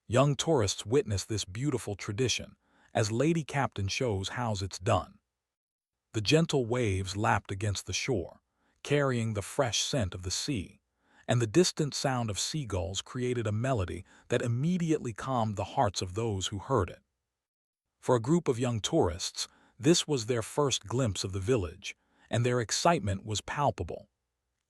Young tourists witness this beautiful tradition as Lady Captain shows how it's done. The gentle waves lapped against the shore, carrying the fresh scent of the sea, and the distant sound of seagulls created a melody that immediately calmed the hearts of those who heard it. For a group of young tourists, this was their first glimpse of the village, and their excitement was palpable.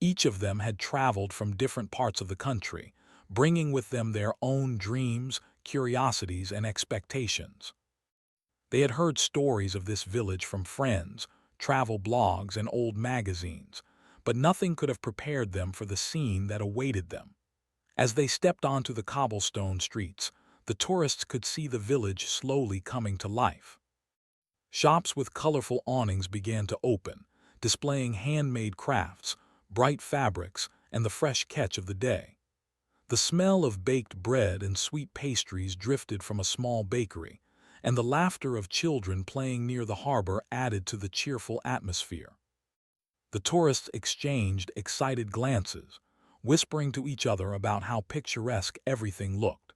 Each of them had traveled from different parts of the country, bringing with them their own dreams, curiosities, and expectations. They had heard stories of this village from friends, travel blogs, and old magazines, but nothing could have prepared them for the scene that awaited them. As they stepped onto the cobblestone streets, the tourists could see the village slowly coming to life. Shops with colorful awnings began to open, displaying handmade crafts, bright fabrics, and the fresh catch of the day. The smell of baked bread and sweet pastries drifted from a small bakery, and the laughter of children playing near the harbor added to the cheerful atmosphere. The tourists exchanged excited glances, whispering to each other about how picturesque everything looked.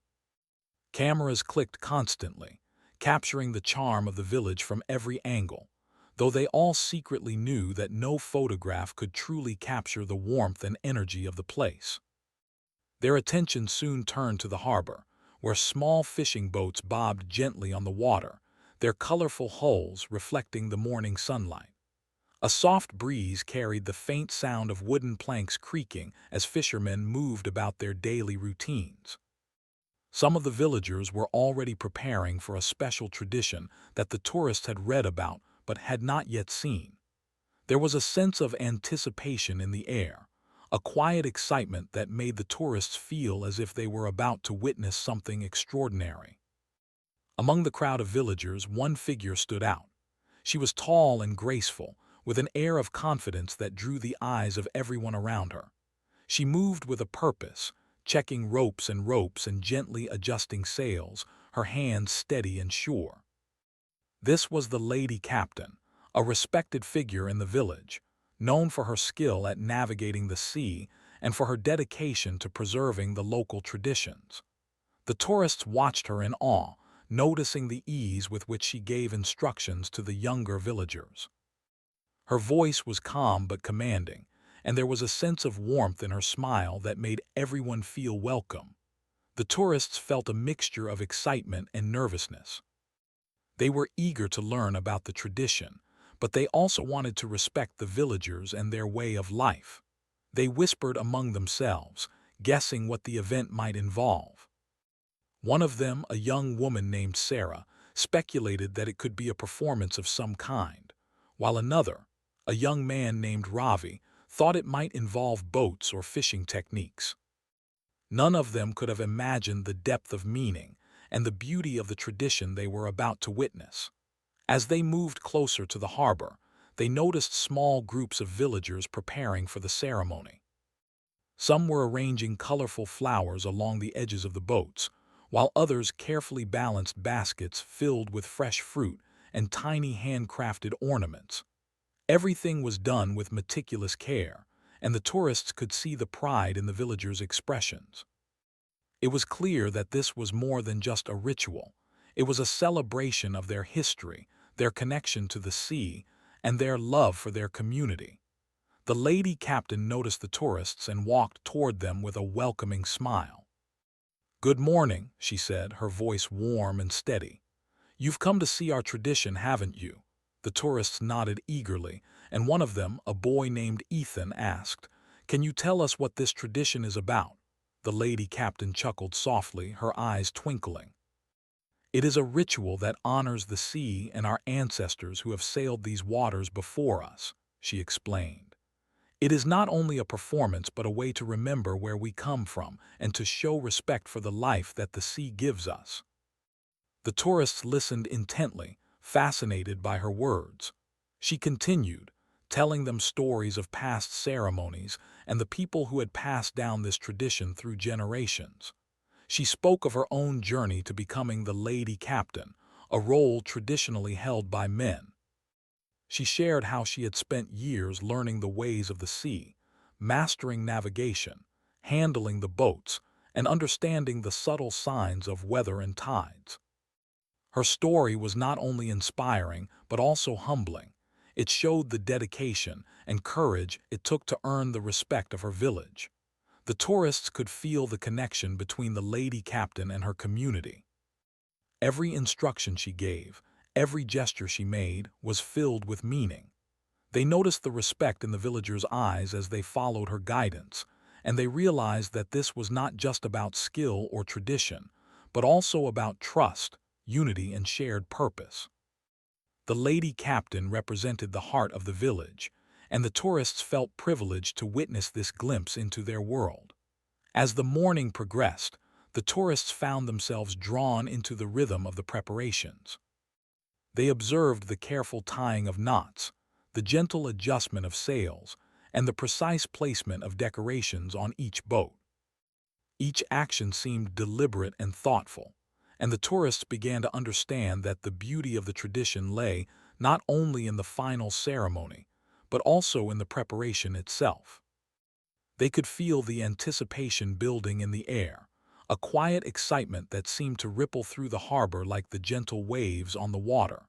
Cameras clicked constantly, capturing the charm of the village from every angle, though they all secretly knew that no photograph could truly capture the warmth and energy of the place. Their attention soon turned to the harbor, where small fishing boats bobbed gently on the water, their colorful hulls reflecting the morning sunlight. A soft breeze carried the faint sound of wooden planks creaking as fishermen moved about their daily routines. Some of the villagers were already preparing for a special tradition that the tourists had read about but had not yet seen. There was a sense of anticipation in the air, a quiet excitement that made the tourists feel as if they were about to witness something extraordinary. Among the crowd of villagers, one figure stood out. She was tall and graceful, with an air of confidence that drew the eyes of everyone around her. She moved with a purpose, checking ropes and gently adjusting sails, her hands steady and sure. This was the Lady Captain, a respected figure in the village, known for her skill at navigating the sea and for her dedication to preserving the local traditions. The tourists watched her in awe, noticing the ease with which she gave instructions to the younger villagers. Her voice was calm but commanding, and there was a sense of warmth in her smile that made everyone feel welcome. The tourists felt a mixture of excitement and nervousness. They were eager to learn about the tradition, but they also wanted to respect the villagers and their way of life. They whispered among themselves, guessing what the event might involve. One of them, a young woman named Sarah, speculated that it could be a performance of some kind, while another, a young man named Ravi, thought it might involve boats or fishing techniques. None of them could have imagined the depth of meaning and the beauty of the tradition they were about to witness. As they moved closer to the harbor, they noticed small groups of villagers preparing for the ceremony. Some were arranging colorful flowers along the edges of the boats, while others carefully balanced baskets filled with fresh fruit and tiny handcrafted ornaments. Everything was done with meticulous care, and the tourists could see the pride in the villagers' expressions. It was clear that this was more than just a ritual. It was a celebration of their history, their connection to the sea, and their love for their community. The Lady Captain noticed the tourists and walked toward them with a welcoming smile. "Good morning," she said, her voice warm and steady. "You've come to see our tradition, haven't you?" The tourists nodded eagerly, and one of them, a boy named Ethan, asked, "Can you tell us what this tradition is about?" The Lady Captain chuckled softly, her eyes twinkling. "It is a ritual that honors the sea and our ancestors who have sailed these waters before us," she explained. "It is not only a performance but a way to remember where we come from and to show respect for the life that the sea gives us." The tourists listened intently, fascinated by her words. She continued, telling them stories of past ceremonies and the people who had passed down this tradition through generations. She spoke of her own journey to becoming the Lady Captain, a role traditionally held by men. She shared how she had spent years learning the ways of the sea, mastering navigation, handling the boats, and understanding the subtle signs of weather and tides. Her story was not only inspiring but also humbling. It showed the dedication and courage it took to earn the respect of her village. The tourists could feel the connection between the lady captain and her community. Every instruction she gave, every gesture she made, was filled with meaning. They noticed the respect in the villagers' eyes as they followed her guidance, and they realized that this was not just about skill or tradition, but also about trust, unity, and shared purpose. The lady captain represented the heart of the village, and the tourists felt privileged to witness this glimpse into their world. As the morning progressed, the tourists found themselves drawn into the rhythm of the preparations. They observed the careful tying of knots, the gentle adjustment of sails, and the precise placement of decorations on each boat. Each action seemed deliberate and thoughtful, and the tourists began to understand that the beauty of the tradition lay not only in the final ceremony, but also in the preparation itself. They could feel the anticipation building in the air, a quiet excitement that seemed to ripple through the harbor like the gentle waves on the water.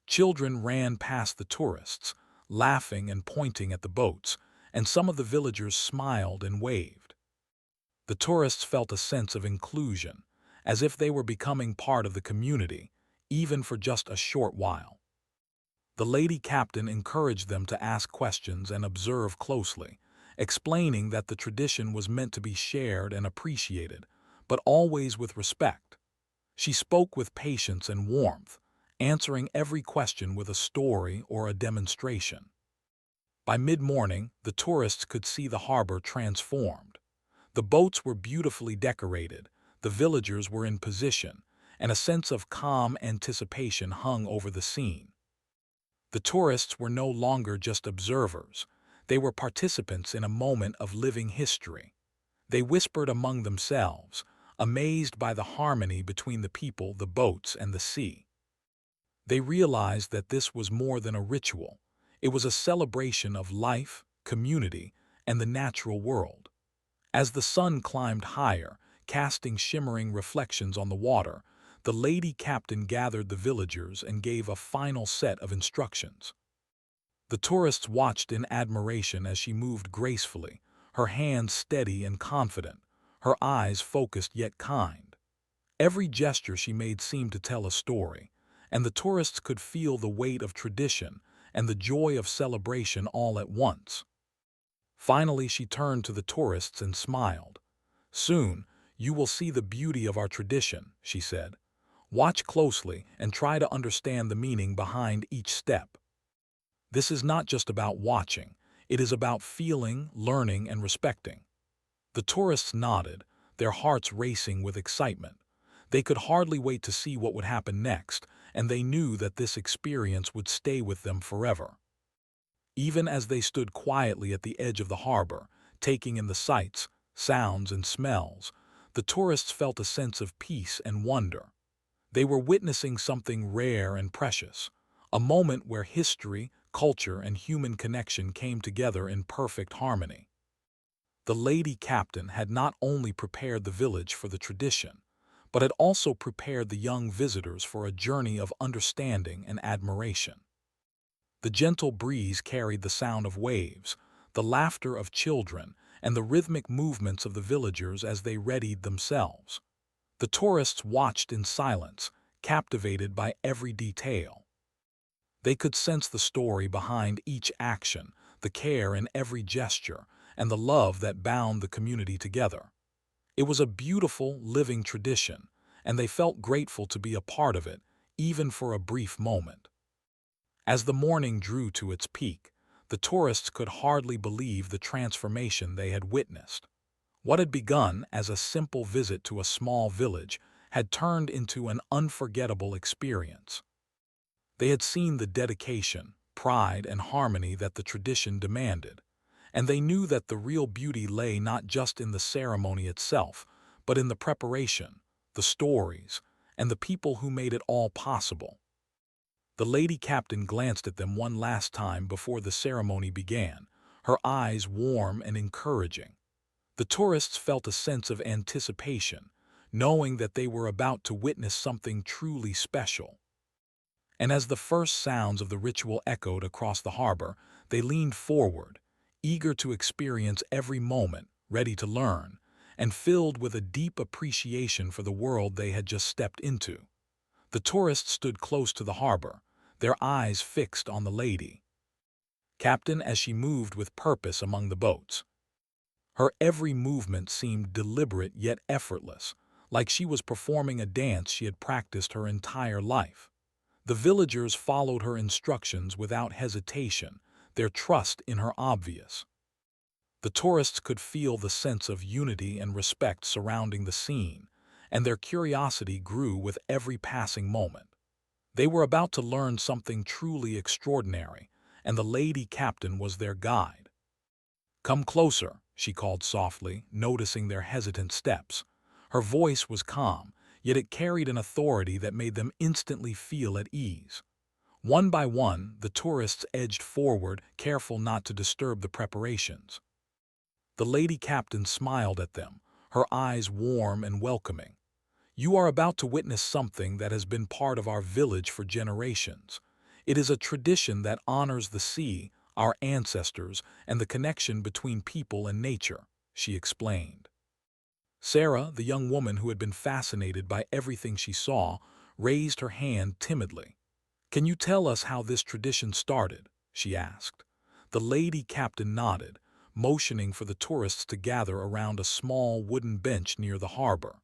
Children ran past the tourists, laughing and pointing at the boats, and some of the villagers smiled and waved. The tourists felt a sense of inclusion, as if they were becoming part of the community, even for just a short while. The lady captain encouraged them to ask questions and observe closely, explaining that the tradition was meant to be shared and appreciated, but always with respect. She spoke with patience and warmth, answering every question with a story or a demonstration. By mid-morning, the tourists could see the harbor transformed. The boats were beautifully decorated, the villagers were in position, and a sense of calm anticipation hung over the scene. The tourists were no longer just observers. They were participants in a moment of living history. They whispered among themselves, amazed by the harmony between the people, the boats, and the sea. They realized that this was more than a ritual. It was a celebration of life, community, and the natural world. As the sun climbed higher, casting shimmering reflections on the water, the lady captain gathered the villagers and gave a final set of instructions. The tourists watched in admiration as she moved gracefully, her hands steady and confident, her eyes focused yet kind. Every gesture she made seemed to tell a story, and the tourists could feel the weight of tradition and the joy of celebration all at once. Finally, she turned to the tourists and smiled. "Soon, you will see the beauty of our tradition," she said. "Watch closely and try to understand the meaning behind each step. This is not just about watching, it is about feeling, learning, and respecting." The tourists nodded, their hearts racing with excitement. They could hardly wait to see what would happen next, and they knew that this experience would stay with them forever. Even as they stood quietly at the edge of the harbor, taking in the sights, sounds, and smells, the tourists felt a sense of peace and wonder. They were witnessing something rare and precious, a moment where history, culture, and human connection came together in perfect harmony. The lady captain had not only prepared the village for the tradition, but had also prepared the young visitors for a journey of understanding and admiration. The gentle breeze carried the sound of waves, the laughter of children, and the rhythmic movements of the villagers as they readied themselves. The tourists watched in silence, captivated by every detail. They could sense the story behind each action, the care in every gesture, and the love that bound the community together. It was a beautiful, living tradition, and they felt grateful to be a part of it, even for a brief moment. As the morning drew to its peak, the tourists could hardly believe the transformation they had witnessed. What had begun as a simple visit to a small village had turned into an unforgettable experience. They had seen the dedication, pride, and harmony that the tradition demanded, and they knew that the real beauty lay not just in the ceremony itself, but in the preparation, the stories, and the people who made it all possible. The lady captain glanced at them one last time before the ceremony began, her eyes warm and encouraging. The tourists felt a sense of anticipation, knowing that they were about to witness something truly special. And as the first sounds of the ritual echoed across the harbor, they leaned forward, eager to experience every moment, ready to learn, and filled with a deep appreciation for the world they had just stepped into. The tourists stood close to the harbor, their eyes fixed on the lady captain as she moved with purpose among the boats. Her every movement seemed deliberate yet effortless, like she was performing a dance she had practiced her entire life. The villagers followed her instructions without hesitation, their trust in her obvious. The tourists could feel the sense of unity and respect surrounding the scene, and their curiosity grew with every passing moment. They were about to learn something truly extraordinary, and the lady captain was their guide. "Come closer," she called softly, noticing their hesitant steps. Her voice was calm, yet it carried an authority that made them instantly feel at ease. One by one, the tourists edged forward, careful not to disturb the preparations. The lady captain smiled at them, her eyes warm and welcoming. "You are about to witness something that has been part of our village for generations. It is a tradition that honors the sea, our ancestors, and the connection between people and nature," she explained. Sarah, the young woman who had been fascinated by everything she saw, raised her hand timidly. "Can you tell us how this tradition started?" she asked. The lady captain nodded, motioning for the tourists to gather around a small wooden bench near the harbor.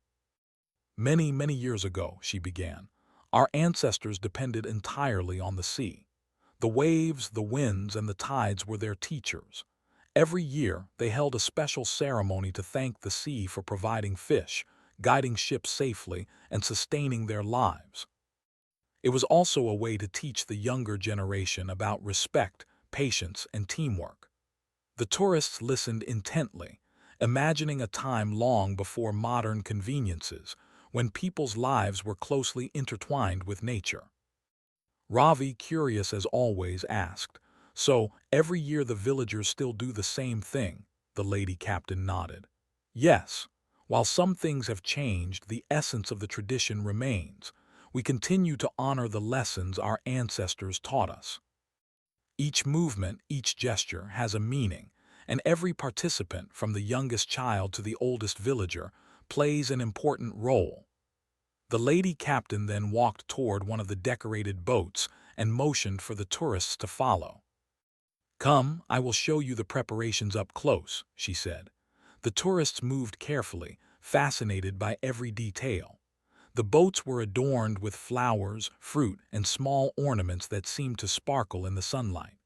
"Many, many years ago," she began, "our ancestors depended entirely on the sea. The waves, the winds, and the tides were their teachers. Every year, they held a special ceremony to thank the sea for providing fish, guiding ships safely, and sustaining their lives. It was also a way to teach the younger generation about respect, patience, and teamwork." The tourists listened intently, imagining a time long before modern conveniences, when people's lives were closely intertwined with nature. Ravi, curious as always, asked, "So, every year the villagers still do the same thing?" The lady captain nodded. "Yes. While some things have changed, the essence of the tradition remains. We continue to honor the lessons our ancestors taught us. Each movement, each gesture has a meaning, and every participant, from the youngest child to the oldest villager, plays an important role." The lady captain then walked toward one of the decorated boats and motioned for the tourists to follow. "Come, I will show you the preparations up close," she said. The tourists moved carefully, fascinated by every detail. The boats were adorned with flowers, fruit, and small ornaments that seemed to sparkle in the sunlight.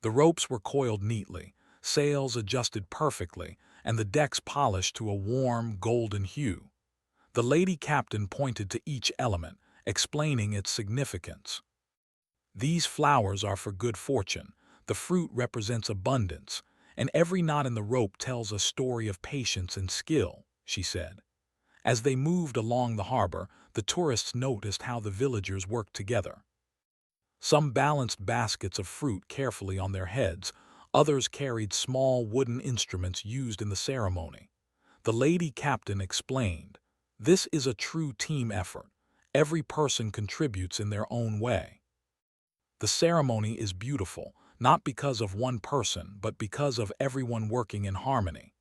The ropes were coiled neatly, sails adjusted perfectly, and the decks polished to a warm, golden hue. The lady captain pointed to each element, explaining its significance. "These flowers are for good fortune, the fruit represents abundance, and every knot in the rope tells a story of patience and skill," she said. As they moved along the harbor, the tourists noticed how the villagers worked together. Some balanced baskets of fruit carefully on their heads, others carried small wooden instruments used in the ceremony. The lady captain explained, "This is a true team effort. Every person contributes in their own way. The ceremony is beautiful, not because of one person, but because of everyone working in harmony."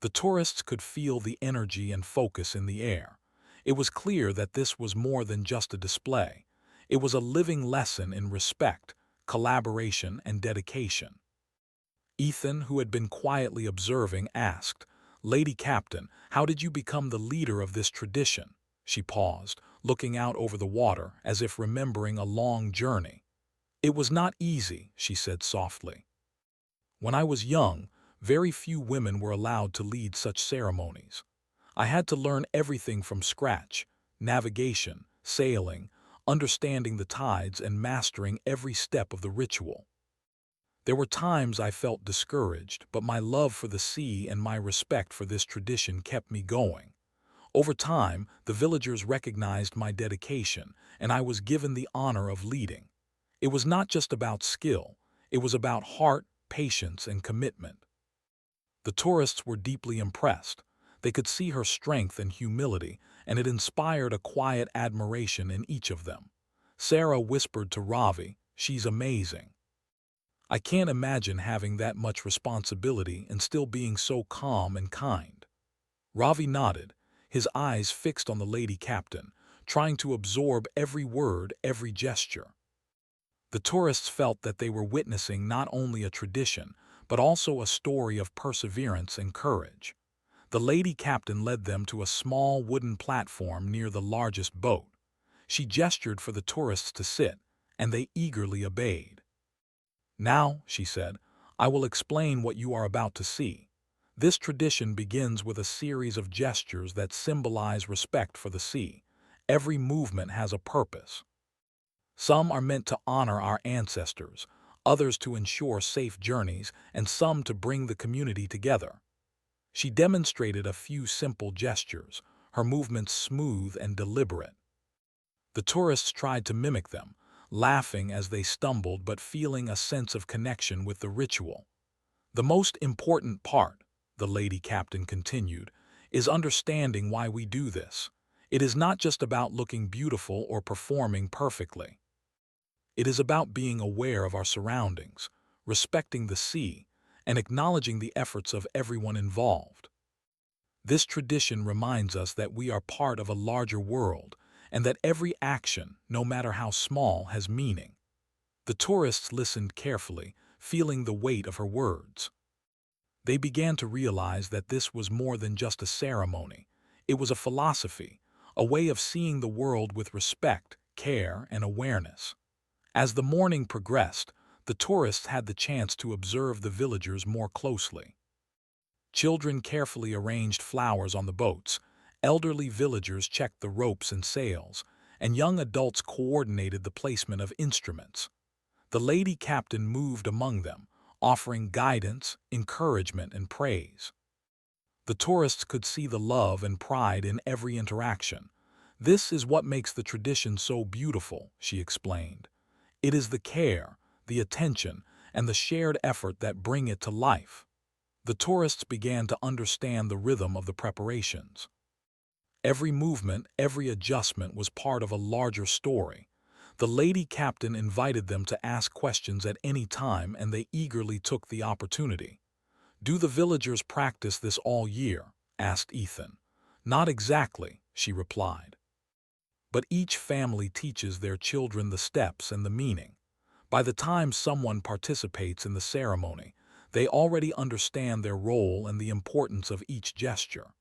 The tourists could feel the energy and focus in the air. It was clear that this was more than just a display. It was a living lesson in respect, collaboration, and dedication. Ethan, who had been quietly observing, asked, "Lady Captain, how did you become the leader of this tradition?" She paused, looking out over the water as if remembering a long journey. "It was not easy," she said softly. "When I was young, very few women were allowed to lead such ceremonies. I had to learn everything from scratch: navigation, sailing, understanding the tides, and mastering every step of the ritual. There were times I felt discouraged, but my love for the sea and my respect for this tradition kept me going. Over time, the villagers recognized my dedication, and I was given the honor of leading. It was not just about skill, it was about heart, patience, and commitment." The tourists were deeply impressed. They could see her strength and humility, and it inspired a quiet admiration in each of them. Sarah whispered to Ravi, "She's amazing. I can't imagine having that much responsibility and still being so calm and kind." Ravi nodded, his eyes fixed on the lady captain, trying to absorb every word, every gesture. The tourists felt that they were witnessing not only a tradition, but also a story of perseverance and courage. The lady captain led them to a small wooden platform near the largest boat. She gestured for the tourists to sit, and they eagerly obeyed. "Now," she said, "I will explain what you are about to see. This tradition begins with a series of gestures that symbolize respect for the sea. Every movement has a purpose. Some are meant to honor our ancestors, others to ensure safe journeys, and some to bring the community together." She demonstrated a few simple gestures, her movements smooth and deliberate. The tourists tried to mimic them, laughing as they stumbled but feeling a sense of connection with the ritual. "The most important part," the lady captain continued, "is understanding why we do this. It is not just about looking beautiful or performing perfectly. It is about being aware of our surroundings, respecting the sea, and acknowledging the efforts of everyone involved. This tradition reminds us that we are part of a larger world and that every action, no matter how small, has meaning." The tourists listened carefully, feeling the weight of her words. They began to realize that this was more than just a ceremony. It was a philosophy, a way of seeing the world with respect, care, and awareness. As the morning progressed, the tourists had the chance to observe the villagers more closely. Children carefully arranged flowers on the boats, elderly villagers checked the ropes and sails, and young adults coordinated the placement of instruments. The lady captain moved among them, offering guidance, encouragement, and praise. The tourists could see the love and pride in every interaction. "This is what makes the tradition so beautiful," she explained. "It is the care, the attention, and the shared effort that bring it to life." The tourists began to understand the rhythm of the preparations. Every movement, every adjustment was part of a larger story. The lady captain invited them to ask questions at any time, and they eagerly took the opportunity. "Do the villagers practice this all year?" asked Ethan. "Not exactly," she replied. "But each family teaches their children the steps and the meaning. By the time someone participates in the ceremony, they already understand their role and the importance of each gesture.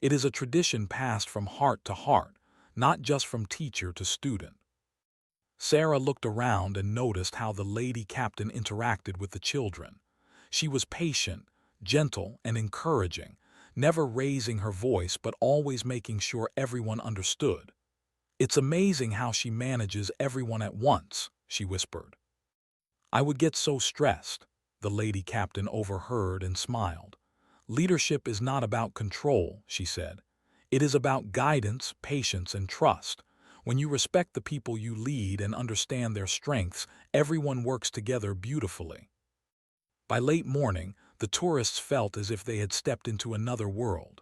It is a tradition passed from heart to heart, not just from teacher to student." Sarah looked around and noticed how the lady captain interacted with the children. She was patient, gentle, and encouraging, never raising her voice but always making sure everyone understood. "It's amazing how she manages everyone at once," she whispered. "I would get so stressed." The lady captain overheard and smiled. "Leadership is not about control," she said. "It is about guidance, patience, and trust. When you respect the people you lead and understand their strengths, everyone works together beautifully." By late morning, the tourists felt as if they had stepped into another world.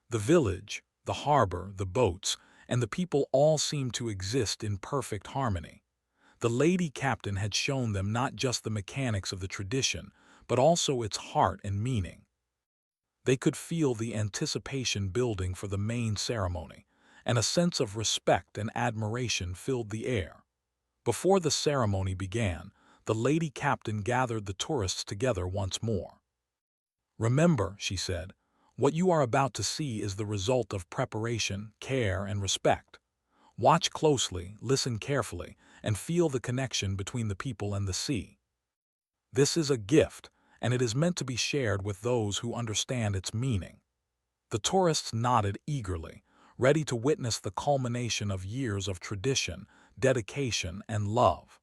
The village, the harbor, the boats, and the people all seemed to exist in perfect harmony. The lady captain had shown them not just the mechanics of the tradition, but also its heart and meaning. They could feel the anticipation building for the main ceremony, and a sense of respect and admiration filled the air. Before the ceremony began, the lady captain gathered the tourists together once more. "Remember," she said, "what you are about to see is the result of preparation, care, and respect. Watch closely, listen carefully, and feel the connection between the people and the sea. This is a gift, and it is meant to be shared with those who understand its meaning." The tourists nodded eagerly, ready to witness the culmination of years of tradition, dedication, and love.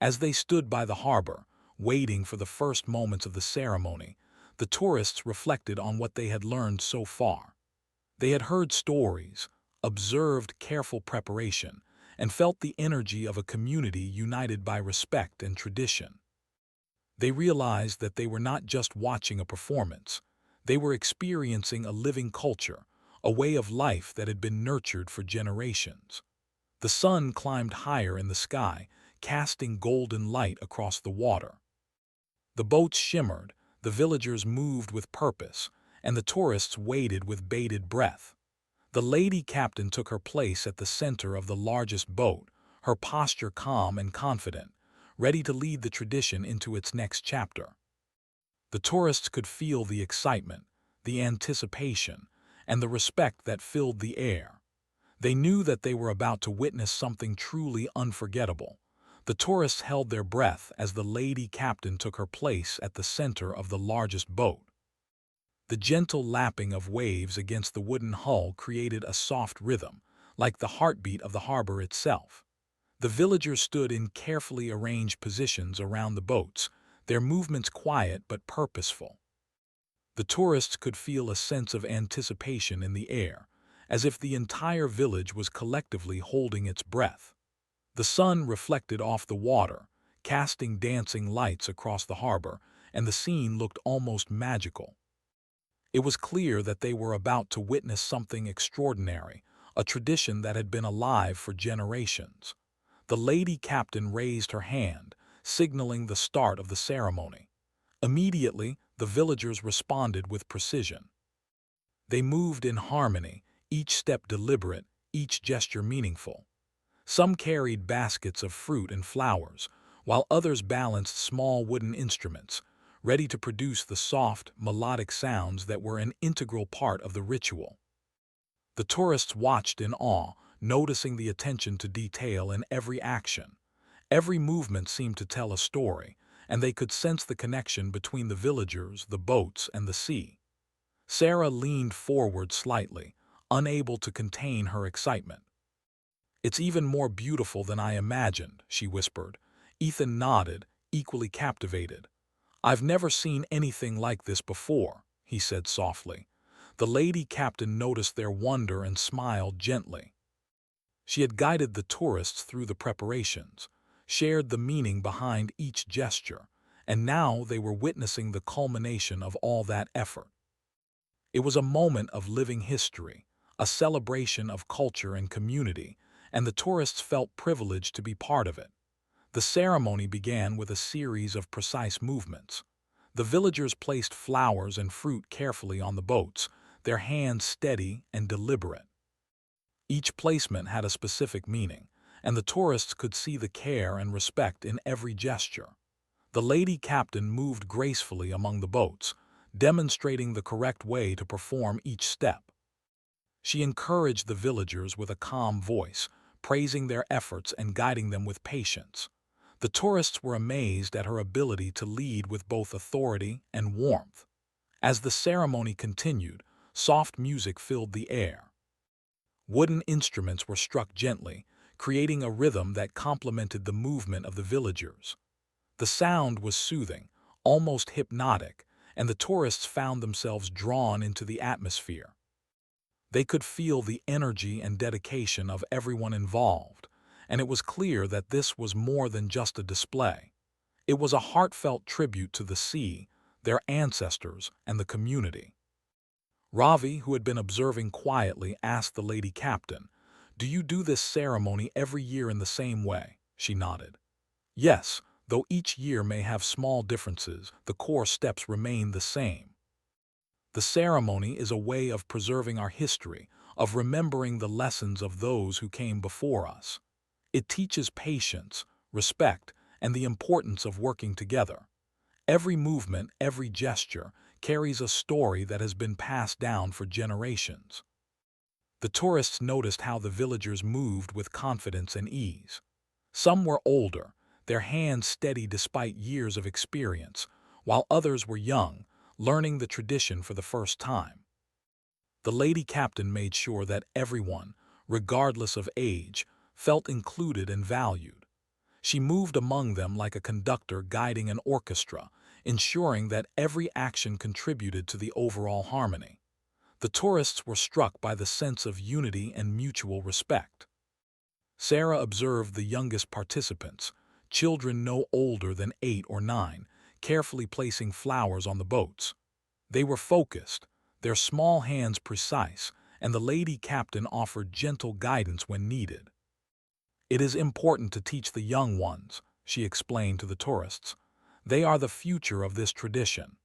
As they stood by the harbor, waiting for the first moments of the ceremony, the tourists reflected on what they had learned so far. They had heard stories, observed careful preparation, and felt the energy of a community united by respect and tradition. They realized that they were not just watching a performance. They were experiencing a living culture, a way of life that had been nurtured for generations. The sun climbed higher in the sky, casting golden light across the water. The boats shimmered, the villagers moved with purpose, and the tourists waited with bated breath. The lady captain took her place at the center of the largest boat, her posture calm and confident, ready to lead the tradition into its next chapter. The tourists could feel the excitement, the anticipation, and the respect that filled the air. They knew that they were about to witness something truly unforgettable. The tourists held their breath as the lady captain took her place at the center of the largest boat. The gentle lapping of waves against the wooden hull created a soft rhythm, like the heartbeat of the harbor itself. The villagers stood in carefully arranged positions around the boats, their movements quiet but purposeful. The tourists could feel a sense of anticipation in the air, as if the entire village was collectively holding its breath. The sun reflected off the water, casting dancing lights across the harbor, and the scene looked almost magical. It was clear that they were about to witness something extraordinary, a tradition that had been alive for generations. The lady captain raised her hand, signaling the start of the ceremony. Immediately, the villagers responded with precision. They moved in harmony, each step deliberate, each gesture meaningful. Some carried baskets of fruit and flowers, while others balanced small wooden instruments, ready to produce the soft, melodic sounds that were an integral part of the ritual. The tourists watched in awe, noticing the attention to detail in every action. Every movement seemed to tell a story, and they could sense the connection between the villagers, the boats, and the sea. Sarah leaned forward slightly, unable to contain her excitement. "It's even more beautiful than I imagined," she whispered. Ethan nodded, equally captivated. "I've never seen anything like this before," he said softly. The lady captain noticed their wonder and smiled gently. She had guided the tourists through the preparations, shared the meaning behind each gesture, and now they were witnessing the culmination of all that effort. It was a moment of living history, a celebration of culture and community, and the tourists felt privileged to be part of it. The ceremony began with a series of precise movements. The villagers placed flowers and fruit carefully on the boats, their hands steady and deliberate. Each placement had a specific meaning, and the tourists could see the care and respect in every gesture. The lady captain moved gracefully among the boats, demonstrating the correct way to perform each step. She encouraged the villagers with a calm voice, praising their efforts and guiding them with patience. The tourists were amazed at her ability to lead with both authority and warmth. As the ceremony continued, soft music filled the air. Wooden instruments were struck gently, creating a rhythm that complemented the movement of the villagers. The sound was soothing, almost hypnotic, and the tourists found themselves drawn into the atmosphere. They could feel the energy and dedication of everyone involved, and it was clear that this was more than just a display. It was a heartfelt tribute to the sea, their ancestors, and the community. Ravi, who had been observing quietly, asked the lady captain, "Do you do this ceremony every year in the same way?" She nodded. "Yes, though each year may have small differences, the core steps remain the same. The ceremony is a way of preserving our history, of remembering the lessons of those who came before us. It teaches patience, respect, and the importance of working together. Every movement, every gesture, carries a story that has been passed down for generations." The tourists noticed how the villagers moved with confidence and ease. Some were older, their hands steady despite years of experience, while others were young, learning the tradition for the first time. The lady captain made sure that everyone, regardless of age, felt included and valued. She moved among them like a conductor guiding an orchestra, ensuring that every action contributed to the overall harmony. The tourists were struck by the sense of unity and mutual respect. Sarah observed the youngest participants, children no older than 8 or 9, carefully placing flowers on the boats. They were focused, their small hands precise, and the lady captain offered gentle guidance when needed. "It is important to teach the young ones," she explained to the tourists. "They are the future of this tradition.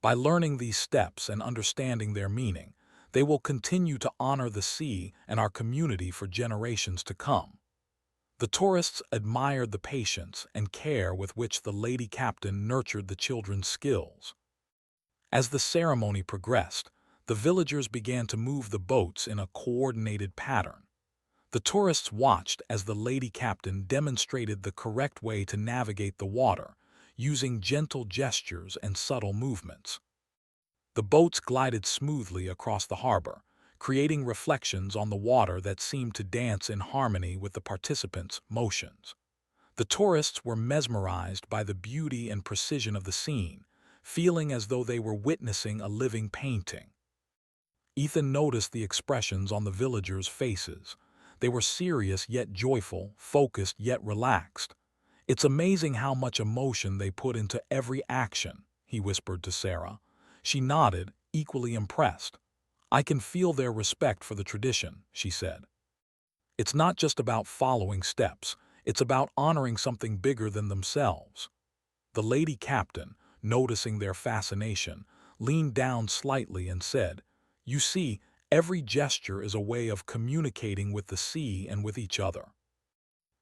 By learning these steps and understanding their meaning, they will continue to honor the sea and our community for generations to come." The tourists admired the patience and care with which the lady captain nurtured the children's skills. As the ceremony progressed, the villagers began to move the boats in a coordinated pattern. The tourists watched as the lady captain demonstrated the correct way to navigate the water, using gentle gestures and subtle movements. The boats glided smoothly across the harbor, creating reflections on the water that seemed to dance in harmony with the participants' motions. The tourists were mesmerized by the beauty and precision of the scene, feeling as though they were witnessing a living painting. Ethan noticed the expressions on the villagers' faces. They were serious yet joyful, focused yet relaxed. "It's amazing how much emotion they put into every action," he whispered to Sarah. She nodded, equally impressed. "I can feel their respect for the tradition," she said. "It's not just about following steps, it's about honoring something bigger than themselves." The lady captain, noticing their fascination, leaned down slightly and said, "You see, every gesture is a way of communicating with the sea and with each other.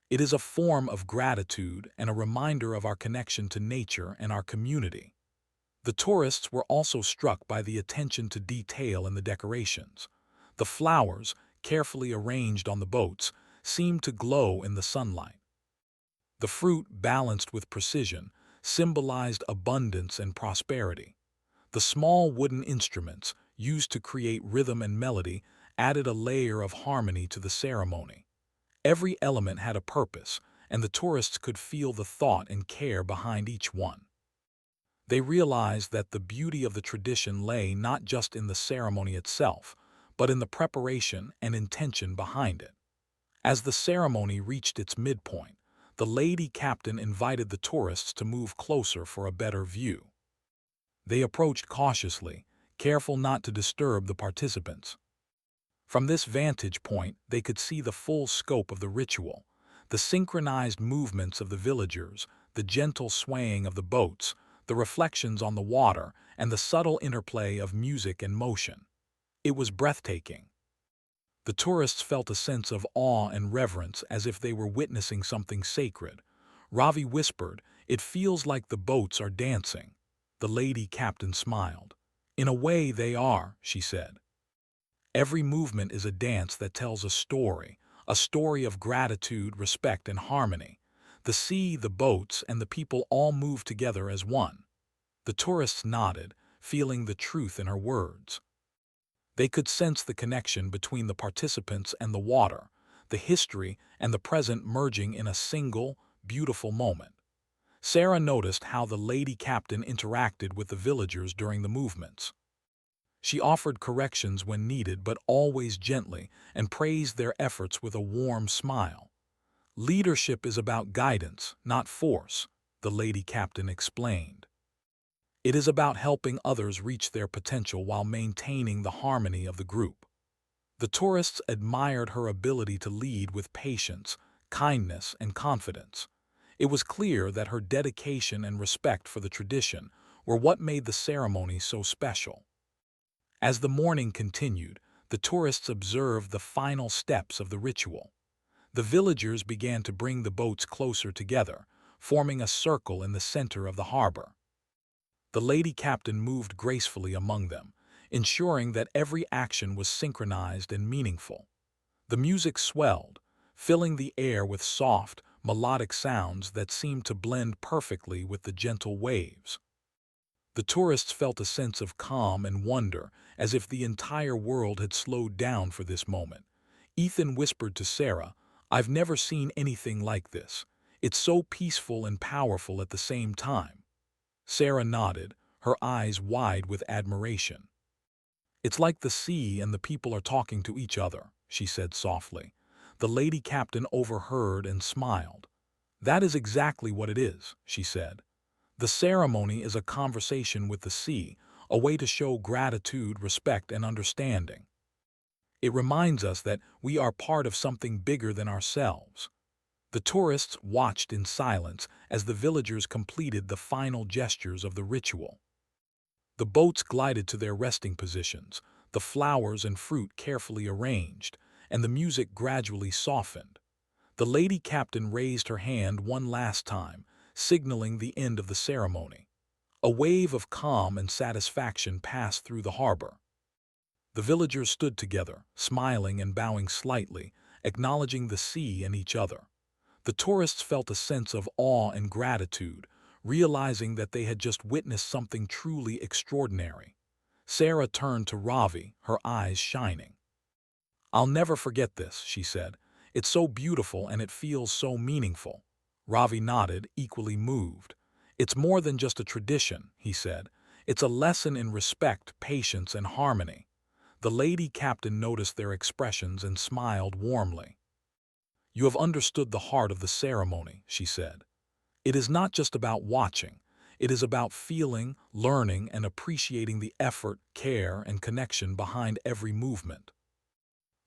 It is a form of gratitude and a reminder of our connection to nature and our community." The tourists were also struck by the attention to detail in the decorations. The flowers, carefully arranged on the boats, seemed to glow in the sunlight. The fruit, balanced with precision, symbolized abundance and prosperity. The small wooden instruments, used to create rhythm and melody, added a layer of harmony to the ceremony. Every element had a purpose, and the tourists could feel the thought and care behind each one. They realized that the beauty of the tradition lay not just in the ceremony itself, but in the preparation and intention behind it. As the ceremony reached its midpoint, the lady captain invited the tourists to move closer for a better view. They approached cautiously, careful not to disturb the participants. From this vantage point, they could see the full scope of the ritual, the synchronized movements of the villagers, the gentle swaying of the boats, the reflections on the water, and the subtle interplay of music and motion. It was breathtaking. The tourists felt a sense of awe and reverence as if they were witnessing something sacred. Ravi whispered, "It feels like the boats are dancing." The lady captain smiled. "In a way they are," she said. "Every movement is a dance that tells a story of gratitude, respect, and harmony. The sea, the boats, and the people all move together as one." The tourists nodded, feeling the truth in her words. They could sense the connection between the participants and the water, the history and the present merging in a single, beautiful moment. Sarah noticed how the lady captain interacted with the villagers during the movements. She offered corrections when needed, but always gently, and praised their efforts with a warm smile. "Leadership is about guidance, not force," the lady captain explained. "It is about helping others reach their potential while maintaining the harmony of the group." The tourists admired her ability to lead with patience, kindness, and confidence. It was clear that her dedication and respect for the tradition were what made the ceremony so special. As the morning continued, the tourists observed the final steps of the ritual. The villagers began to bring the boats closer together, forming a circle in the center of the harbor. The lady captain moved gracefully among them, ensuring that every action was synchronized and meaningful. The music swelled, filling the air with soft, melodic sounds that seemed to blend perfectly with the gentle waves. The tourists felt a sense of calm and wonder, as if the entire world had slowed down for this moment. Ethan whispered to Sarah, "I've never seen anything like this. It's so peaceful and powerful at the same time." Sarah nodded, her eyes wide with admiration. "It's like the sea and the people are talking to each other," she said softly. The lady captain overheard and smiled. "That is exactly what it is," she said. The ceremony is a conversation with the sea, a way to show gratitude, respect, and understanding. It reminds us that we are part of something bigger than ourselves. The tourists watched in silence as the villagers completed the final gestures of the ritual. The boats glided to their resting positions, the flowers and fruit carefully arranged, and the music gradually softened. The lady captain raised her hand one last time, signaling the end of the ceremony. A wave of calm and satisfaction passed through the harbor. The villagers stood together, smiling and bowing slightly, acknowledging the sea and each other. The tourists felt a sense of awe and gratitude, realizing that they had just witnessed something truly extraordinary. Sarah turned to Ravi, her eyes shining. "I'll never forget this," she said. "It's so beautiful and it feels so meaningful." Ravi nodded, equally moved. "It's more than just a tradition," he said. "It's a lesson in respect, patience, and harmony." The lady captain noticed their expressions and smiled warmly. "You have understood the heart of the ceremony," she said. "It is not just about watching. It is about feeling, learning, and appreciating the effort, care, and connection behind every movement."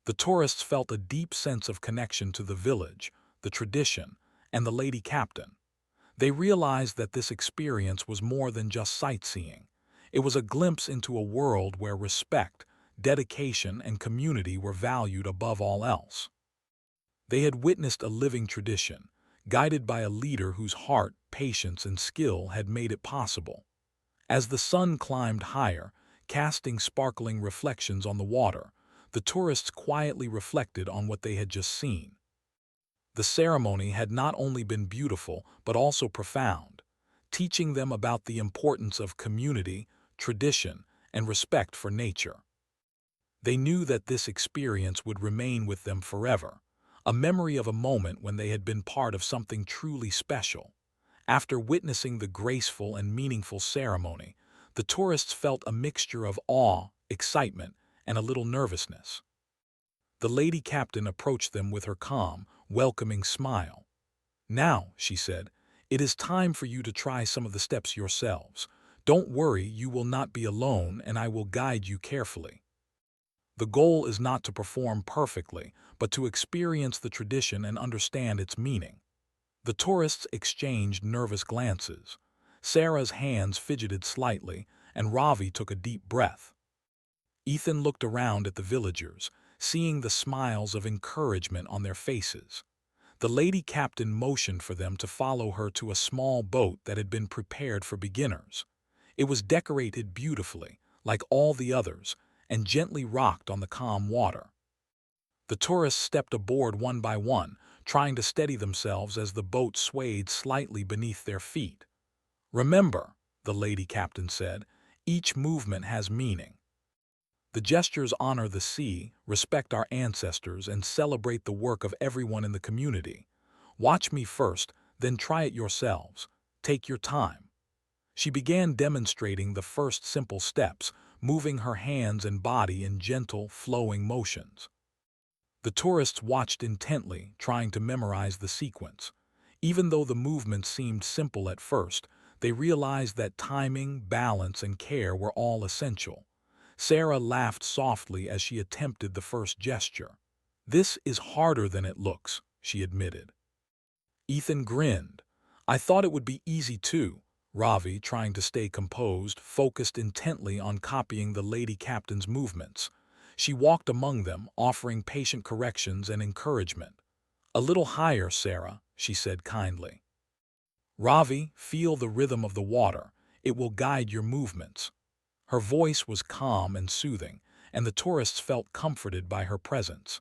The tourists felt a deep sense of connection to the village, the tradition, and the lady captain. They realized that this experience was more than just sightseeing. It was a glimpse into a world where respect, dedication, and community were valued above all else. They had witnessed a living tradition, guided by a leader whose heart, patience, and skill had made it possible. As the sun climbed higher, casting sparkling reflections on the water, the tourists quietly reflected on what they had just seen. The ceremony had not only been beautiful but also profound, teaching them about the importance of community, tradition, and respect for nature. They knew that this experience would remain with them forever, a memory of a moment when they had been part of something truly special. After witnessing the graceful and meaningful ceremony, the tourists felt a mixture of awe, excitement, and a little nervousness. The lady captain approached them with her calm, welcoming smile. "Now," she said, "it is time for you to try some of the steps yourselves. Don't worry, you will not be alone, and I will guide you carefully. The goal is not to perform perfectly, but to experience the tradition and understand its meaning." The tourists exchanged nervous glances. Sarah's hands fidgeted slightly, and Ravi took a deep breath. Ethan looked around at the villagers, seeing the smiles of encouragement on their faces. The lady captain motioned for them to follow her to a small boat that had been prepared for beginners. It was decorated beautifully, like all the others, and gently rocked on the calm water. The tourists stepped aboard one by one, trying to steady themselves as the boat swayed slightly beneath their feet. "Remember," the lady captain said, "each movement has meaning. The gestures honor the sea, respect our ancestors, and celebrate the work of everyone in the community. Watch me first, then try it yourselves. Take your time." She began demonstrating the first simple steps, moving her hands and body in gentle, flowing motions. The tourists watched intently, trying to memorize the sequence. Even though the movements seemed simple at first, they realized that timing, balance, and care were all essential. Sarah laughed softly as she attempted the first gesture. "This is harder than it looks," she admitted. Ethan grinned. "I thought it would be easy too." Ravi, trying to stay composed, focused intently on copying the lady captain's movements. She walked among them, offering patient corrections and encouragement. "A little higher, Sarah," she said kindly. "Ravi, feel the rhythm of the water. It will guide your movements." Her voice was calm and soothing, and the tourists felt comforted by her presence.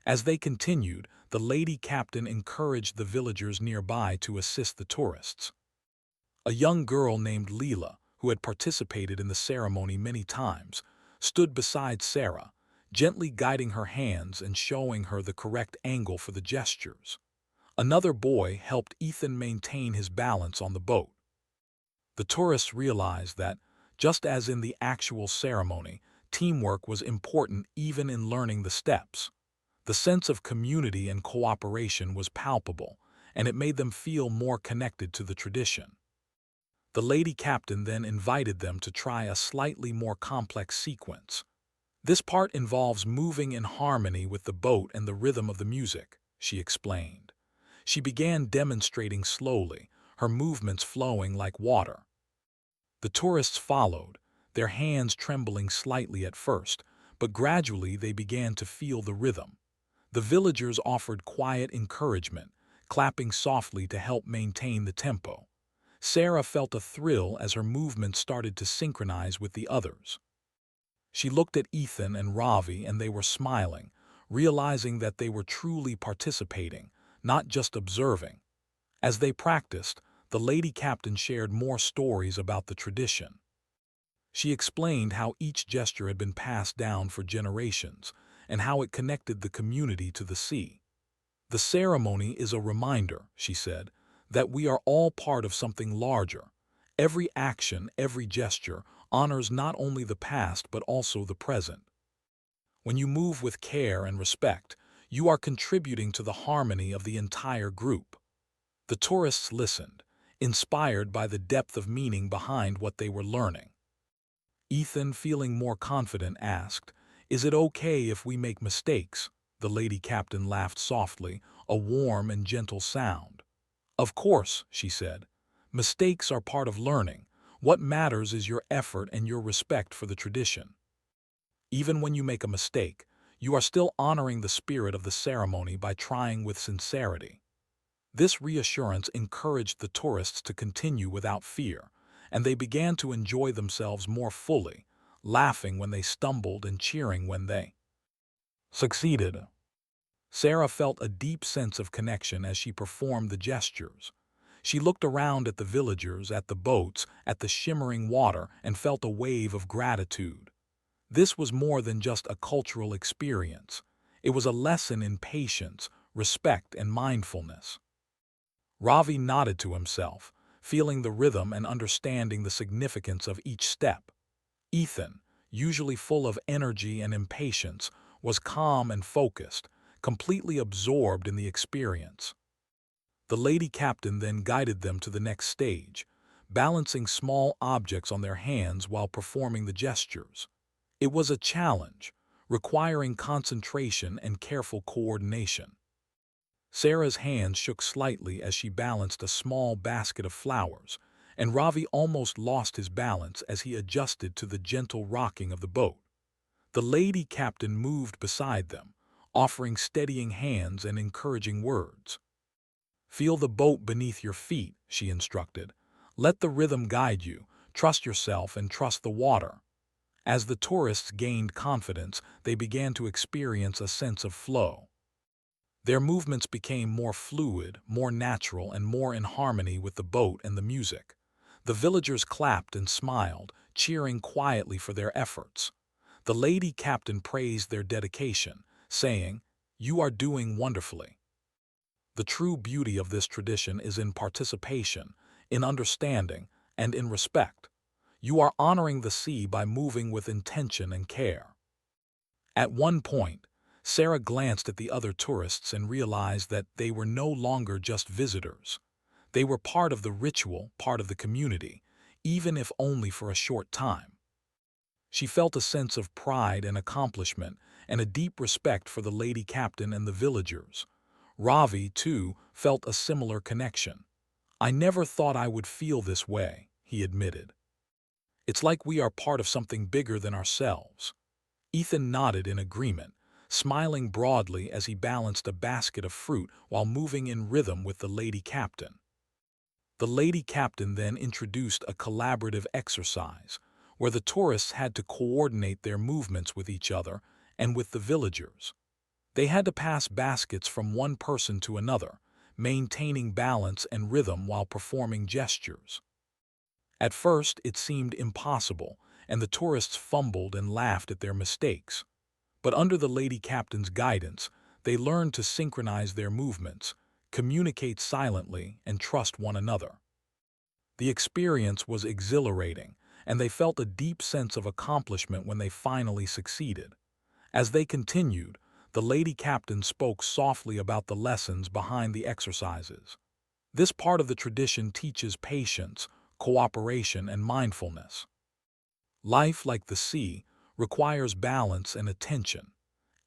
As they continued, the lady captain encouraged the villagers nearby to assist the tourists. A young girl named Leela, who had participated in the ceremony many times, stood beside Sarah, gently guiding her hands and showing her the correct angle for the gestures. Another boy helped Ethan maintain his balance on the boat. The tourists realized that, just as in the actual ceremony, teamwork was important even in learning the steps. The sense of community and cooperation was palpable, and it made them feel more connected to the tradition. The lady captain then invited them to try a slightly more complex sequence. This part involves moving in harmony with the boat and the rhythm of the music, she explained. She began demonstrating slowly, her movements flowing like water. The tourists followed, their hands trembling slightly at first, but gradually they began to feel the rhythm. The villagers offered quiet encouragement, clapping softly to help maintain the tempo. Sarah felt a thrill as her movements started to synchronize with the others. She looked at Ethan and Ravi and they were smiling, realizing that they were truly participating, not just observing. As they practiced, the lady captain shared more stories about the tradition. She explained how each gesture had been passed down for generations and how it connected the community to the sea. The ceremony is a reminder, she said, that we are all part of something larger. Every action, every gesture honors not only the past but also the present. When you move with care and respect, you are contributing to the harmony of the entire group. The tourists listened, inspired by the depth of meaning behind what they were learning. Ethan, feeling more confident, asked, "Is it okay if we make mistakes?" The lady captain laughed softly, a warm and gentle sound. "Of course," she said. "Mistakes are part of learning. What matters is your effort and your respect for the tradition. Even when you make a mistake, you are still honoring the spirit of the ceremony by trying with sincerity." This reassurance encouraged the tourists to continue without fear, and they began to enjoy themselves more fully, laughing when they stumbled and cheering when they succeeded. Sarah felt a deep sense of connection as she performed the gestures. She looked around at the villagers, at the boats, at the shimmering water, and felt a wave of gratitude. This was more than just a cultural experience. It was a lesson in patience, respect, and mindfulness. Ravi nodded to himself, feeling the rhythm and understanding the significance of each step. Ethan, usually full of energy and impatience, was calm and focused, completely absorbed in the experience. The lady captain then guided them to the next stage, balancing small objects on their hands while performing the gestures. It was a challenge, requiring concentration and careful coordination. Sarah's hands shook slightly as she balanced a small basket of flowers, and Ravi almost lost his balance as he adjusted to the gentle rocking of the boat. The lady captain moved beside them, offering steadying hands and encouraging words. "Feel the boat beneath your feet," she instructed. "Let the rhythm guide you, trust yourself and trust the water." As the tourists gained confidence, they began to experience a sense of flow. Their movements became more fluid, more natural, and more in harmony with the boat and the music. The villagers clapped and smiled, cheering quietly for their efforts. The lady captain praised their dedication, saying, "You are doing wonderfully." The true beauty of this tradition is in participation, in understanding, and in respect. You are honoring the sea by moving with intention and care. At one point, Sarah glanced at the other tourists and realized that they were no longer just visitors. They were part of the ritual, part of the community, even if only for a short time. She felt a sense of pride and accomplishment and a deep respect for the lady captain and the villagers. Ravi, too, felt a similar connection. "I never thought I would feel this way," he admitted. "It's like we are part of something bigger than ourselves." Ethan nodded in agreement, smiling broadly as he balanced a basket of fruit while moving in rhythm with the lady captain. The lady captain then introduced a collaborative exercise, where the tourists had to coordinate their movements with each other and with the villagers. They had to pass baskets from one person to another, maintaining balance and rhythm while performing gestures. At first, it seemed impossible, and the tourists fumbled and laughed at their mistakes. But under the lady captain's guidance, they learned to synchronize their movements, communicate silently, and trust one another. The experience was exhilarating, and they felt a deep sense of accomplishment when they finally succeeded. As they continued, the lady captain spoke softly about the lessons behind the exercises. "This part of the tradition teaches patience, cooperation, and mindfulness. Life, like the sea, requires balance and attention.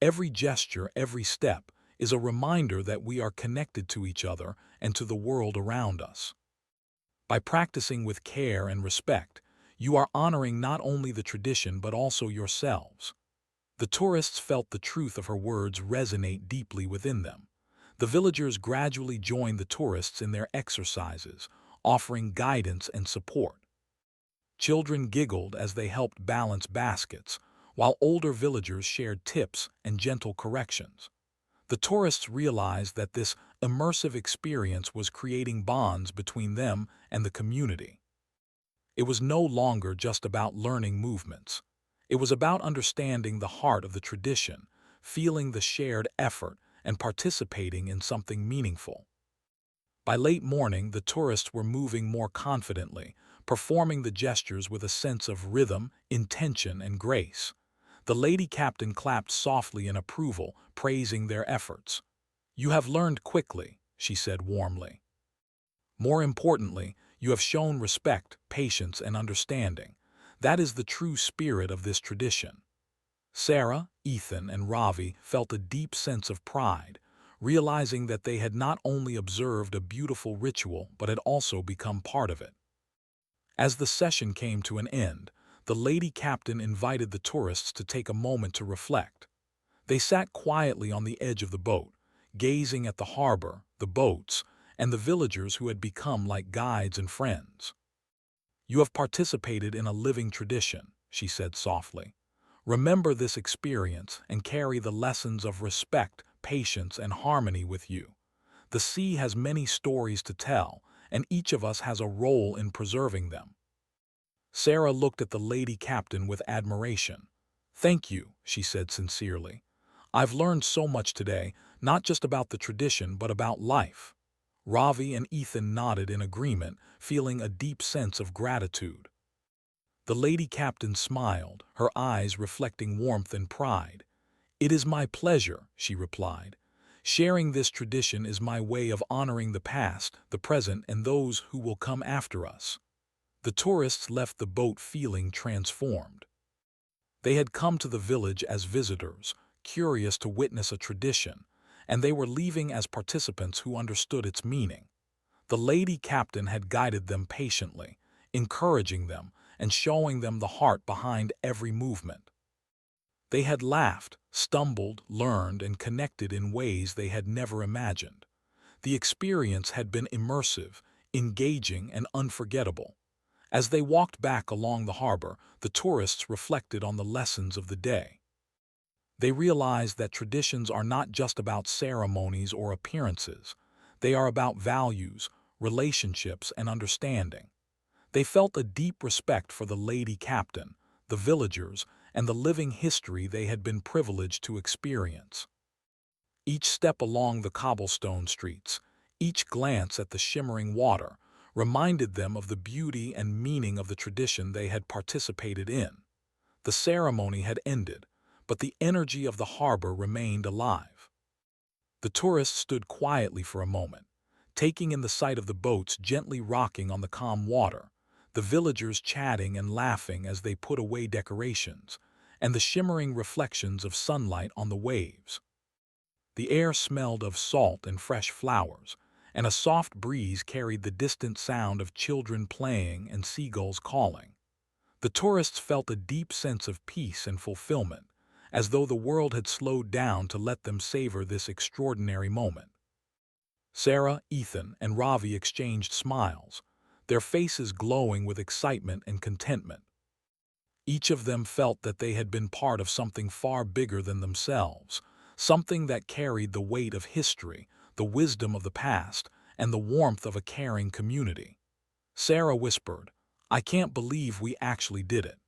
Every gesture, every step, is a reminder that we are connected to each other and to the world around us. By practicing with care and respect, you are honoring not only the tradition but also yourselves. The tourists felt the truth of her words resonate deeply within them. The villagers gradually joined the tourists in their exercises, offering guidance and support. Children giggled as they helped balance baskets, while older villagers shared tips and gentle corrections. The tourists realized that this immersive experience was creating bonds between them and the community. It was no longer just about learning movements. It was about understanding the heart of the tradition, feeling the shared effort, and participating in something meaningful. By late morning, the tourists were moving more confidently, performing the gestures with a sense of rhythm, intention, and grace. The lady captain clapped softly in approval, praising their efforts. "You have learned quickly," she said warmly. "More importantly, you have shown respect, patience, and understanding. That is the true spirit of this tradition." Sarah, Ethan, and Ravi felt a deep sense of pride, realizing that they had not only observed a beautiful ritual but had also become part of it. As the session came to an end, the lady captain invited the tourists to take a moment to reflect. They sat quietly on the edge of the boat, gazing at the harbor, the boats, and the villagers who had become like guides and friends. "You have participated in a living tradition," she said softly. "Remember this experience and carry the lessons of respect, patience, and harmony with you. The sea has many stories to tell, and each of us has a role in preserving them." Sarah looked at the lady captain with admiration. "Thank you," she said sincerely. "I've learned so much today, not just about the tradition but about life." Ravi and Ethan nodded in agreement, feeling a deep sense of gratitude. The lady captain smiled, her eyes reflecting warmth and pride. "It is my pleasure," she replied. "Sharing this tradition is my way of honoring the past, the present, and those who will come after us." The tourists left the boat feeling transformed. They had come to the village as visitors, curious to witness a tradition, and they were leaving as participants who understood its meaning. The lady captain had guided them patiently, encouraging them and showing them the heart behind every movement. They had laughed, stumbled, learned, and connected in ways they had never imagined. The experience had been immersive, engaging, and unforgettable. As they walked back along the harbor, the tourists reflected on the lessons of the day. They realized that traditions are not just about ceremonies or appearances. They are about values, relationships, and understanding. They felt a deep respect for the lady captain, the villagers, and the living history they had been privileged to experience. Each step along the cobblestone streets, each glance at the shimmering water, reminded them of the beauty and meaning of the tradition they had participated in. The ceremony had ended, but the energy of the harbor remained alive. The tourists stood quietly for a moment, taking in the sight of the boats gently rocking on the calm water, the villagers chatting and laughing as they put away decorations, and the shimmering reflections of sunlight on the waves. The air smelled of salt and fresh flowers, and a soft breeze carried the distant sound of children playing and seagulls calling. The tourists felt a deep sense of peace and fulfillment, as though the world had slowed down to let them savor this extraordinary moment. Sarah, Ethan, and Ravi exchanged smiles, their faces glowing with excitement and contentment. Each of them felt that they had been part of something far bigger than themselves, something that carried the weight of history, the wisdom of the past, and the warmth of a caring community. Sarah whispered, "I can't believe we actually did it."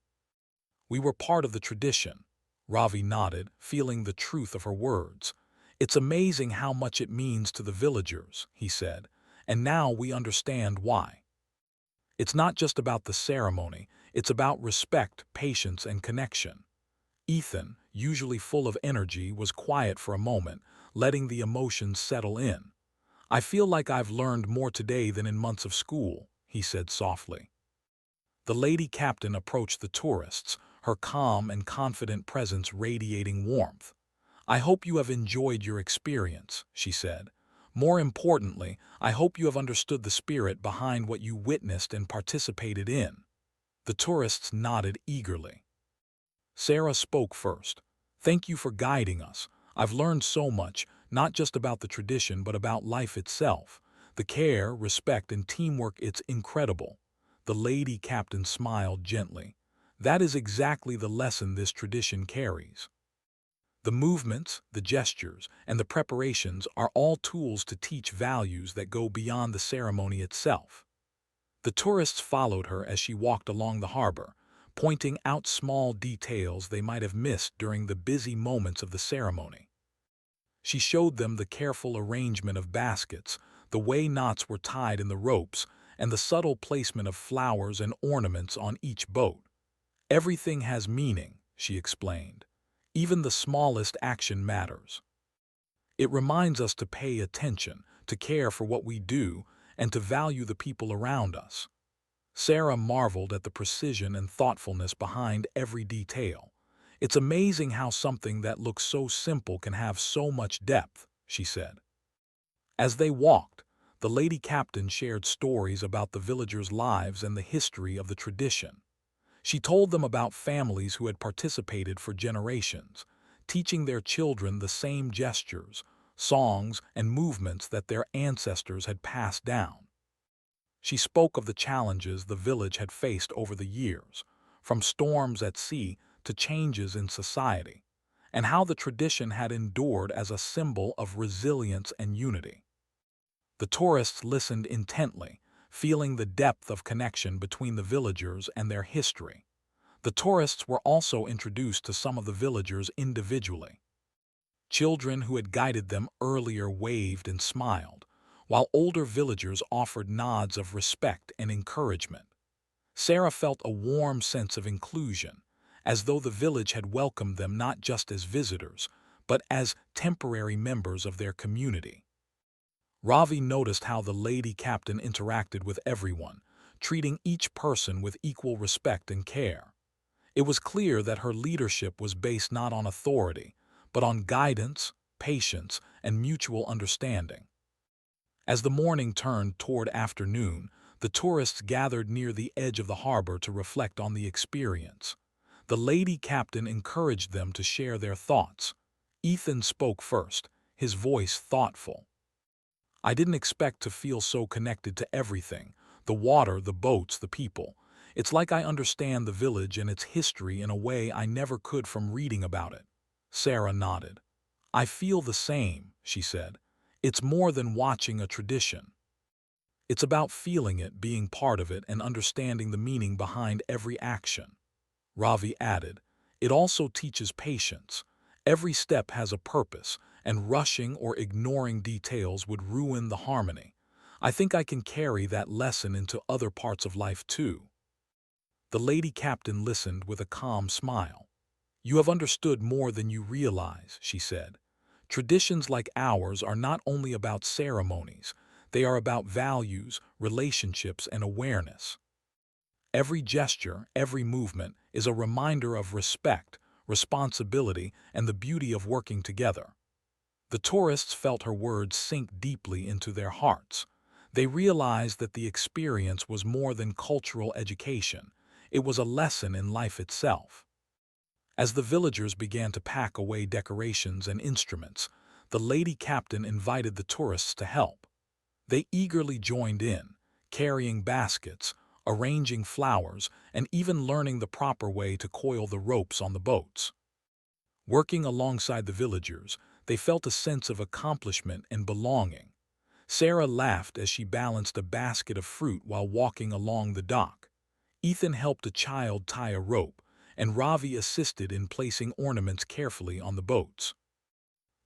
"We were part of the tradition." Ravi nodded, feeling the truth of her words. "It's amazing how much it means to the villagers," he said, "and now we understand why. It's not just about the ceremony, it's about respect, patience, and connection." Ethan, usually full of energy, was quiet for a moment, letting the emotions settle in. "I feel like I've learned more today than in months of school," he said softly. The lady captain approached the tourists, her calm and confident presence radiating warmth. "I hope you have enjoyed your experience," she said. "More importantly, I hope you have understood the spirit behind what you witnessed and participated in." The tourists nodded eagerly. Sarah spoke first. "Thank you for guiding us. I've learned so much, not just about the tradition but about life itself. The care, respect, and teamwork, it's incredible." The lady captain smiled gently. "That is exactly the lesson this tradition carries. The movements, the gestures, and the preparations are all tools to teach values that go beyond the ceremony itself." The tourists followed her as she walked along the harbor, pointing out small details they might have missed during the busy moments of the ceremony. She showed them the careful arrangement of baskets, the way knots were tied in the ropes, and the subtle placement of flowers and ornaments on each boat. "Everything has meaning," she explained. "Even the smallest action matters. It reminds us to pay attention, to care for what we do, and to value the people around us." Sarah marveled at the precision and thoughtfulness behind every detail. "It's amazing how something that looks so simple can have so much depth," she said. As they walked, the lady captain shared stories about the villagers' lives and the history of the tradition. She told them about families who had participated for generations, teaching their children the same gestures, songs, and movements that their ancestors had passed down. She spoke of the challenges the village had faced over the years, from storms at sea to changes in society, and how the tradition had endured as a symbol of resilience and unity. The tourists listened intently, feeling the depth of connection between the villagers and their history. The tourists were also introduced to some of the villagers individually. Children who had guided them earlier waved and smiled, while older villagers offered nods of respect and encouragement. Sarah felt a warm sense of inclusion, as though the village had welcomed them not just as visitors, but as temporary members of their community. Ravi noticed how the lady captain interacted with everyone, treating each person with equal respect and care. It was clear that her leadership was based not on authority, but on guidance, patience, and mutual understanding. As the morning turned toward afternoon, the tourists gathered near the edge of the harbor to reflect on the experience. The lady captain encouraged them to share their thoughts. Ethan spoke first, his voice thoughtful. "I didn't expect to feel so connected to everything: the water, the boats, the people. It's like I understand the village and its history in a way I never could from reading about it." Sarah nodded. "I feel the same," she said. "It's more than watching a tradition. It's about feeling it, being part of it, and understanding the meaning behind every action." Ravi added, "It also teaches patience. Every step has a purpose, and rushing or ignoring details would ruin the harmony. I think I can carry that lesson into other parts of life too." The lady captain listened with a calm smile. "You have understood more than you realize," she said. "Traditions like ours are not only about ceremonies, they are about values, relationships, and awareness. Every gesture, every movement is a reminder of respect, responsibility, and the beauty of working together." The tourists felt her words sink deeply into their hearts. They realized that the experience was more than cultural education. It was a lesson in life itself. As the villagers began to pack away decorations and instruments, the lady captain invited the tourists to help. They eagerly joined in, carrying baskets, arranging flowers, and even learning the proper way to coil the ropes on the boats. Working alongside the villagers, they felt a sense of accomplishment and belonging. Sarah laughed as she balanced a basket of fruit while walking along the dock. Ethan helped a child tie a rope, and Ravi assisted in placing ornaments carefully on the boats.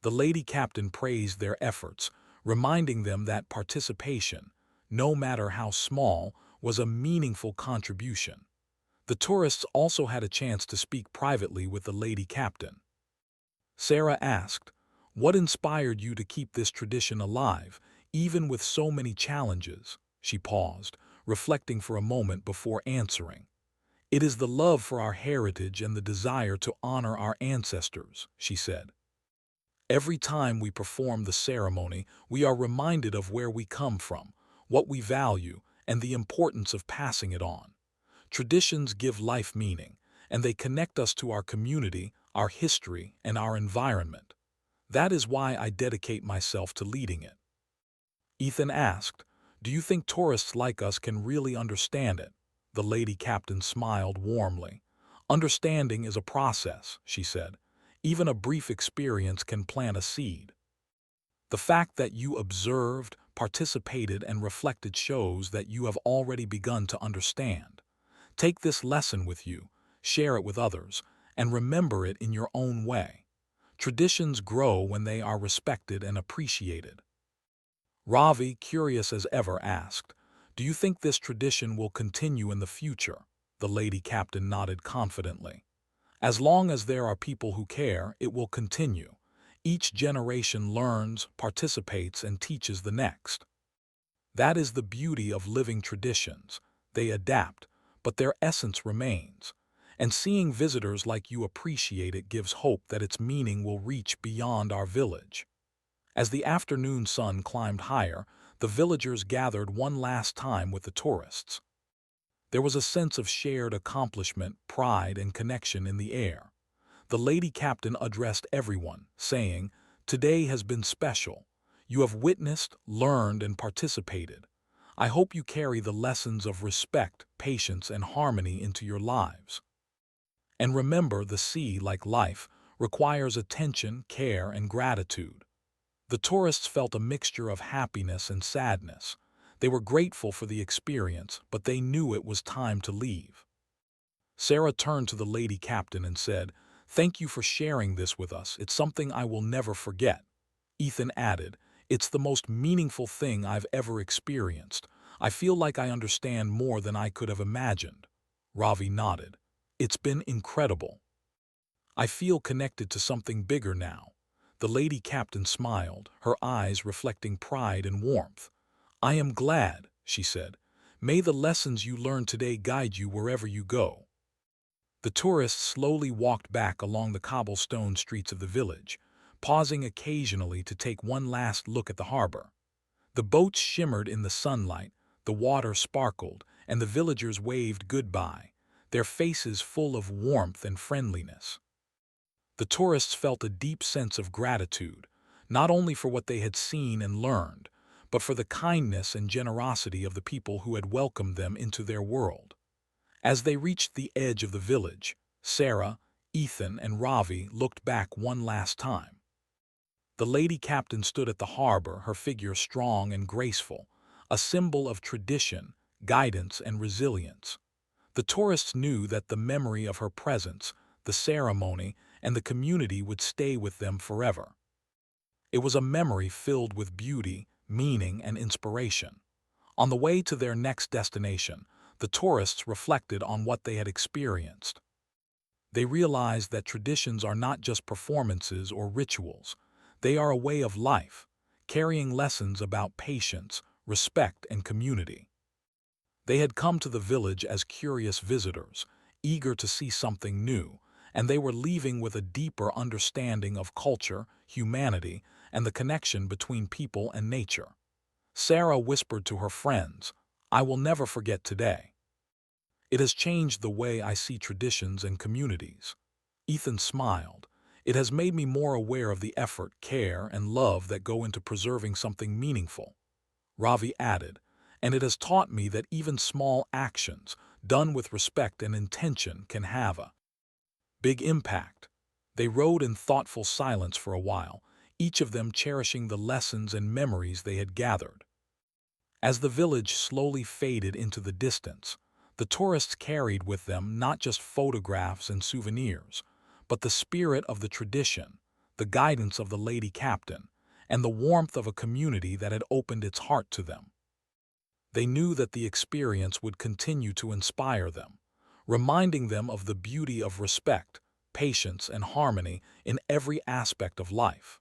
The lady captain praised their efforts, reminding them that participation, no matter how small, was a meaningful contribution. The tourists also had a chance to speak privately with the lady captain. Sarah asked, "What inspired you to keep this tradition alive, even with so many challenges?" She paused, reflecting for a moment before answering. "It is the love for our heritage and the desire to honor our ancestors," she said. "Every time we perform the ceremony, we are reminded of where we come from, what we value, and the importance of passing it on. Traditions give life meaning, and they connect us to our community, our history, and our environment. That is why I dedicate myself to leading it." Ethan asked, "Do you think tourists like us can really understand it?" The lady captain smiled warmly. "Understanding is a process," she said. "Even a brief experience can plant a seed. The fact that you observed, participated, and reflected shows that you have already begun to understand. Take this lesson with you, share it with others, and remember it in your own way. Traditions grow when they are respected and appreciated." Ravi, curious as ever, asked, "Do you think this tradition will continue in the future?" The lady captain nodded confidently. "As long as there are people who care, it will continue. Each generation learns, participates, and teaches the next. That is the beauty of living traditions. They adapt, but their essence remains. And seeing visitors like you appreciate it gives hope that its meaning will reach beyond our village." As the afternoon sun climbed higher, the villagers gathered one last time with the tourists. There was a sense of shared accomplishment, pride, and connection in the air. The lady captain addressed everyone, saying, "Today has been special. You have witnessed, learned, and participated. I hope you carry the lessons of respect, patience, and harmony into your lives. And remember, the sea, like life, requires attention, care, and gratitude." The tourists felt a mixture of happiness and sadness. They were grateful for the experience, but they knew it was time to leave. Sarah turned to the lady captain and said, "Thank you for sharing this with us. It's something I will never forget." Ethan added, "It's the most meaningful thing I've ever experienced. I feel like I understand more than I could have imagined." Ravi nodded. "It's been incredible. I feel connected to something bigger now." The lady captain smiled, her eyes reflecting pride and warmth. "I am glad," she said. "May the lessons you learned today guide you wherever you go." The tourists slowly walked back along the cobblestone streets of the village, pausing occasionally to take one last look at the harbor. The boats shimmered in the sunlight, the water sparkled, and the villagers waved goodbye, their faces full of warmth and friendliness. The tourists felt a deep sense of gratitude, not only for what they had seen and learned, but for the kindness and generosity of the people who had welcomed them into their world. As they reached the edge of the village, Sarah, Ethan, and Ravi looked back one last time. The lady captain stood at the harbor, her figure strong and graceful, a symbol of tradition, guidance, and resilience. The tourists knew that the memory of her presence, the ceremony, and the community would stay with them forever. It was a memory filled with beauty, meaning, and inspiration. On the way to their next destination, the tourists reflected on what they had experienced. They realized that traditions are not just performances or rituals. They are a way of life, carrying lessons about patience, respect, and community. They had come to the village as curious visitors, eager to see something new, and they were leaving with a deeper understanding of culture, humanity, and the connection between people and nature. Sarah whispered to her friends, "I will never forget today. It has changed the way I see traditions and communities." Ethan smiled. "It has made me more aware of the effort, care, and love that go into preserving something meaningful." Ravi added, "And it has taught me that even small actions, done with respect and intention, can have a big impact." They rode in thoughtful silence for a while, each of them cherishing the lessons and memories they had gathered. As the village slowly faded into the distance, the tourists carried with them not just photographs and souvenirs, but the spirit of the tradition, the guidance of the lady captain, and the warmth of a community that had opened its heart to them. They knew that the experience would continue to inspire them, reminding them of the beauty of respect, patience, and harmony in every aspect of life.